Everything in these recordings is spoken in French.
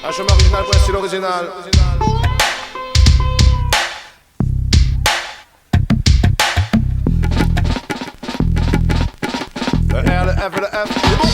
HM original, ouais, c'est l'original. Le R, le F, le F, c'est bon.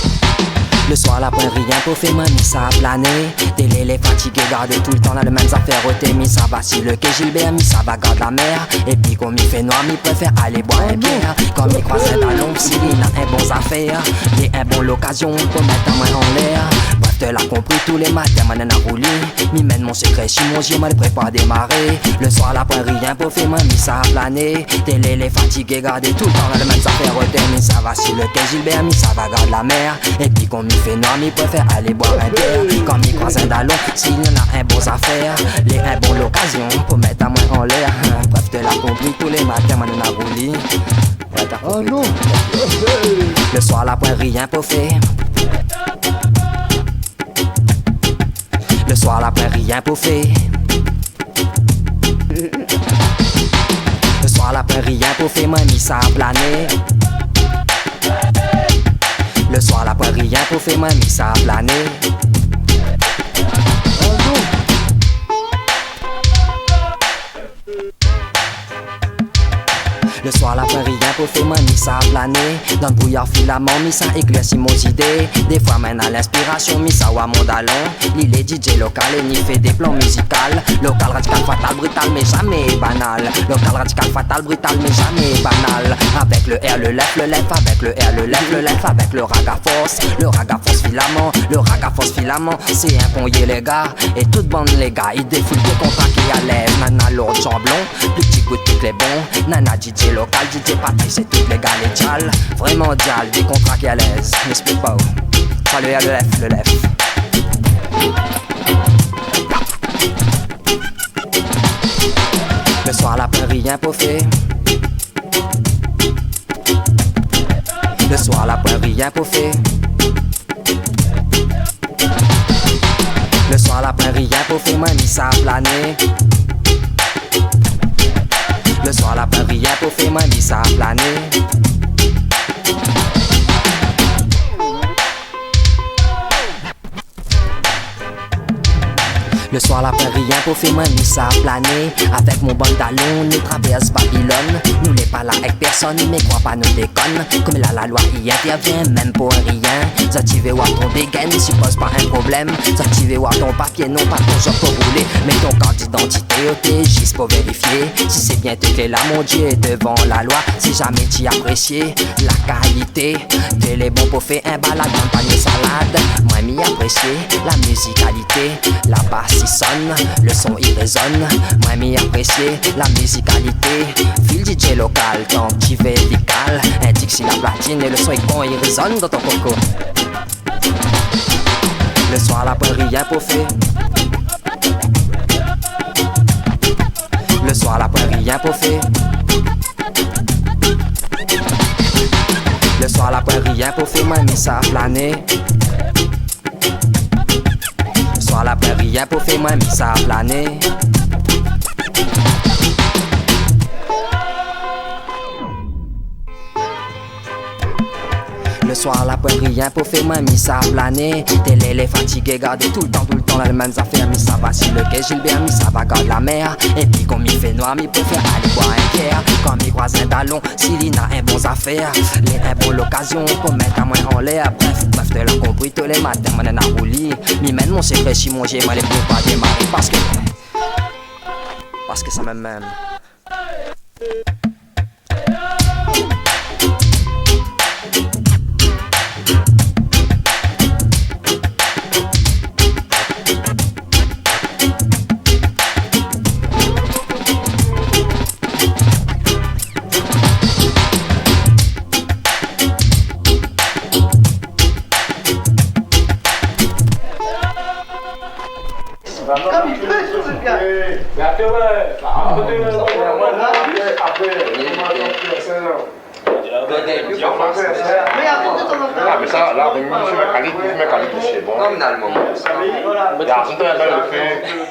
Le soir, la pointe rien pour faire mamie, ça a plané. Télé, les fatigués, garder tout le temps dans les mêmes affaires. Ôté, mi ça va si le quai Gilbert, mi ça va garde la mer. Et puis, comme il fait noir, mi préfère aller boire un bière. Comme il croise dans l'ombre, s'il a un bon affaire. Il a un bon l'occasion pour mettre un main en l'air. Bref, te l'as compris, tous les matins, m'en a roulé. Mi mène mon secret, si mon Dieu, m'en prépare à démarrer. Le soir, la pointe rien pour faire mamie, ça a plané. Télé, les fatigués, garder tout le temps dans les mêmes affaires. Ôté, mi ça va si le quai Gilbert, mi ça va garde la mer. Et puis, comme il fait noir, mi préfère aller boire un bière. Quand mi croise un dallon, s'il y en a un bon affaire. Les un bon l'occasion pour mettre ta main en l'air. Bref, te l'as compris, tous les matins, m'en a roulé. Ouais, t'as compris. Oh non. Le soir, la pointe rien pour faire. Le soir, la pointe rien pour faire. Le soir, la pointe rien pour faire, mamie, ça a plané. Le soir, la pointe rien pour faire, mamie, ça a plané. Le soir, la pointe rien pour faire, mamie, ça a plané. Dans le brouillard filament, mi ça éclaircit mon idée. Des fois, mène à l'inspiration, mi ça wa mon dallon. Il est DJ local et ni fait des plans musicales. Local radical, fatal, brutal, mais jamais banal. Local radical, fatal, brutal, mais jamais banal. Avec le R, le left, avec le R, le left, avec le ragaforce. Le ragaforce filament, le ragaforce filament. C'est un ponnier, les gars, et toute bande, les gars. Ils défoulent des contrats qui à l'aise. Nana lourd, chamblon, plus petit coup de pique, les bons. Nana DJ local, DJ Patrick, c'est toutes les gars, les dial. Vraiment dial, des contrats qui à l'aise. N'explique pas où. Pas le R, le left, le left. Le soir, la pointe rien pour faire. Le soir, la pointe rien pour faire. Le soir, la pointe rien pour faire, mamie, ça a plané. Le soir, la pointe rien pour faire, mamie, ça a plané. Le soir, la pointe rien pour faire, mamie, ça a plané. Avec mon bon talon, nous traverse Babylone. Nous n'est pas là avec personne, mais crois pas nous déconne. Comme là, la loi y intervient, même pour un rien. S'activer ou ton dégaine, suppose pas un problème. S'activer ou ton papier, non pas ton job pour rouler. Mais ton carte d'identité au TJ pour vérifier. Si c'est bien tes clés là, mon Dieu, devant la loi. Si jamais tu apprécié la qualité, t'es les bons pour faire un balade dans le panier salade. Moi, m'y apprécier la musicalité, la basse il sonne, le son il résonne. Moi m'y apprécier la musicalité. Fil DJ local, ton petit vertical. Indique si la platine et le son est bon, il résonne dans ton coco. Le soir la pointe rien pour faire. Le soir la pointe rien pour faire. Le soir la pointe rien pour faire, mamie ça a plané. Soir la pointe rien pour faire, mamie ça a plané. Le soir la pointe rien pour faire, mamie ça a plané. Télé les fatigués, garder tout le temps dans les mêmes affaires. Mi ça va si le quai Gilbert, mi ça va garde la mer. Et puis comme il fait noir, mi préfère aller boire un bière. Quand mi croise un dallon, s'il a un bon affaire. Les un bon l'occasion pour mettre un main en l'air. Bref, te l'as compris, tous les matins, m'en a roulé. Mi mène mon secret, si mon Dieu, m'en les peut pas démarrer. Parce que ça me même. Comme il fait sur ce gars. Mais après, ouais. Mais ça, là, je me qualité, c'est bon. Nominalement. Il y a un peu de fait.